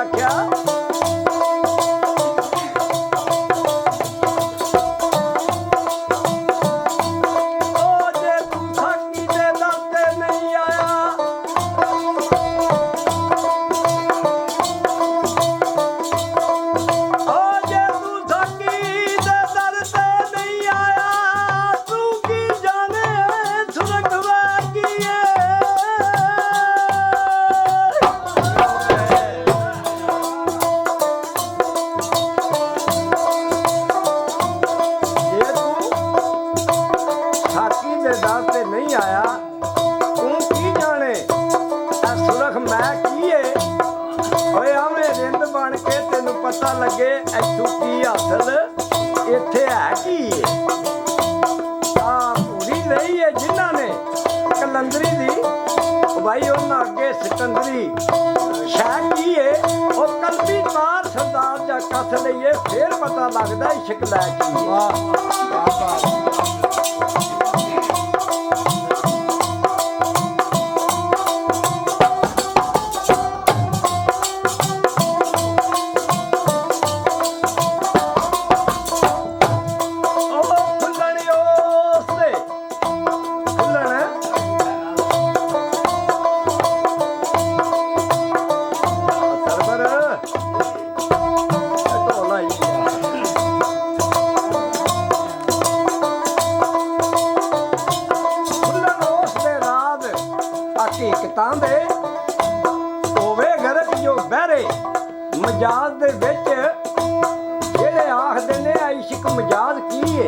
आख्या पता लगे इथों की हासिल इत्थे है की पूरी रही है जिन्हां ने कलंदरी दी भाई उन्हां अगे सिकंदरी शाह की है और कलबी तार सरदार जा कथ लईए फिर पता लगदा इश्क लै की वाह क्या बात मजाज दे विच जेड़े आखदे ने इश्क मजाज की है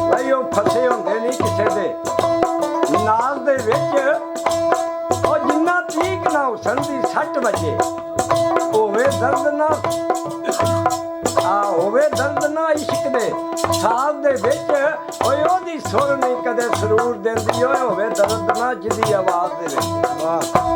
भाई वो फसे होंदे नहीं किसे दे नाज दे विच ओ जिन्ना ठीक ना हुसन दी 60 बजे होवे दर्द ना होवे दर्द ना इश्क दे साथ दे विच ओए ओदी सुर नहीं कदे सरूर देंदी ओए होवे दर्द ना जिदी आवाज दे विच वाह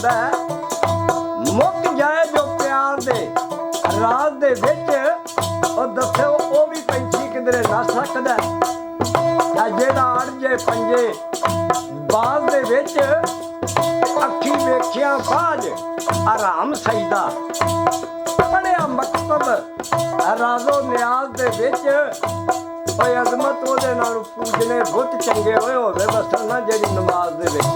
मुक जाए जो प्यार दे रात दे विच और दसो वो भी पंछी किधरे ना सकदा जेड़ा अड़ जे पंजे बाज दे विच अखी वेखिया बाज आराम सईदा पढ़िया मकतब राजो न्याज दे विच ओए अजमत ओदे नाल पूजने बुत चंगे होए होवे बस ना जेड़ी नमाज दे विच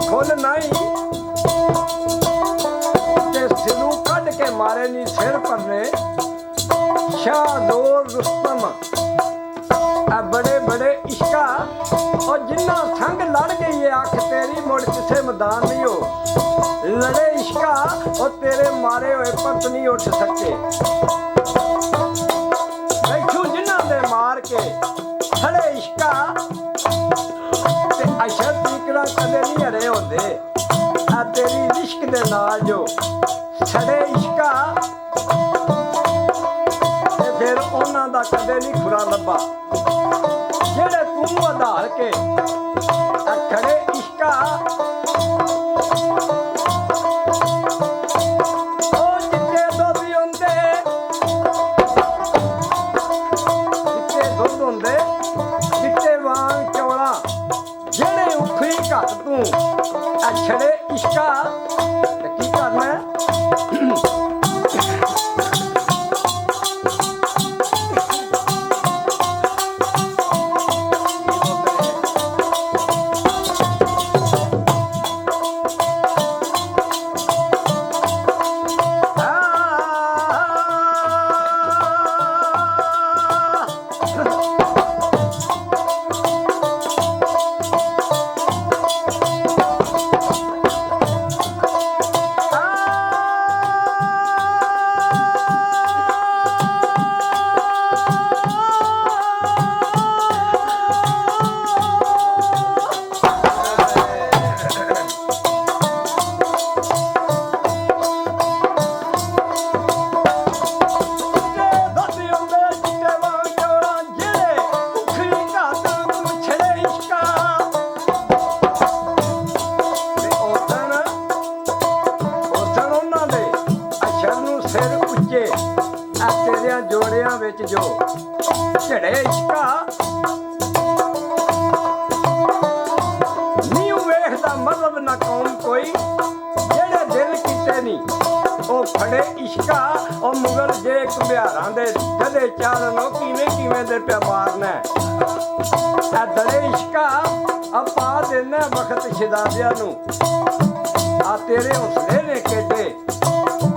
खुल नहीं सिरू कढ़ के मारे नी सिर पन्ने शाहदोर रुस्तम बड़े बड़े इश्का और जिन्ना संग लड़ गई है आख तेरी मुड़ किसे मैदान नहीं हो लड़े इश्का और तेरे मारे हुए पत नहीं उठ सके बैठू जिन्ना दे मार के खड़े इश्का अशर तीकड़ा कदे नहीं हरे होंदे आ तेरी इश्क दे नाल जो छड़े इश्का ते फिर उन्हां दा कदे नहीं खुरा लब्बा जेड़े तू आधार के आ खड़े इश्का ओ जिते दोदी होंदे ਪਹੁੰਚੇ ਆ ਤੇਰਿਆਂ ਜੋੜਿਆਂ ਵਿੱਚ ਜੋ ਝੜੇ ਇਸ਼ਕਾ ਨੀਉ ਵੇਖਦਾ ਮਜ਼ਹਬ ਨਾ ਕੌਮ ਕੋਈ ਜਿਹੜੇ ਦਿਲ ਕੀਤੇ ਨਹੀਂ ਉਹ ਫੜੇ ਇਸ਼ਕਾ ਉਹ ਮੁਗਲ ਜੇ ਘੁੰਮਿਆਰਾਂ ਦੇ ਜਦੇ ਚਾਲਨ ਉਹ ਕਿਵੇਂ ਕਿਵੇਂ ਦੇ ਪਿਆ ਮਾਰਨਾ ਆ ਦੜੇ ਇਸ਼ਕਾ ਆ ਪਾ ਦੇਣਾ ਵਕਤ ਸ਼ਿਦਾਦਿਆਂ ਨੂੰ ਆ ਤੇਰੇ ਹੌਸਲੇ ਨੇ ਕਿੱਡੇ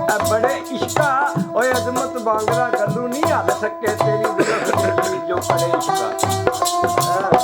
ਆ ਬੜੇ ਇਸ਼ਕਾ ਓਏ ਅਜ਼ਮਤ ਬਾਂਗਰਾ ਗੱਲੂ ਨਹੀਂ ਹੱਲ ਸਕੇ ਤੇਰੀ ਜੋ ਖੜੇ ਇਸ਼ਕਾ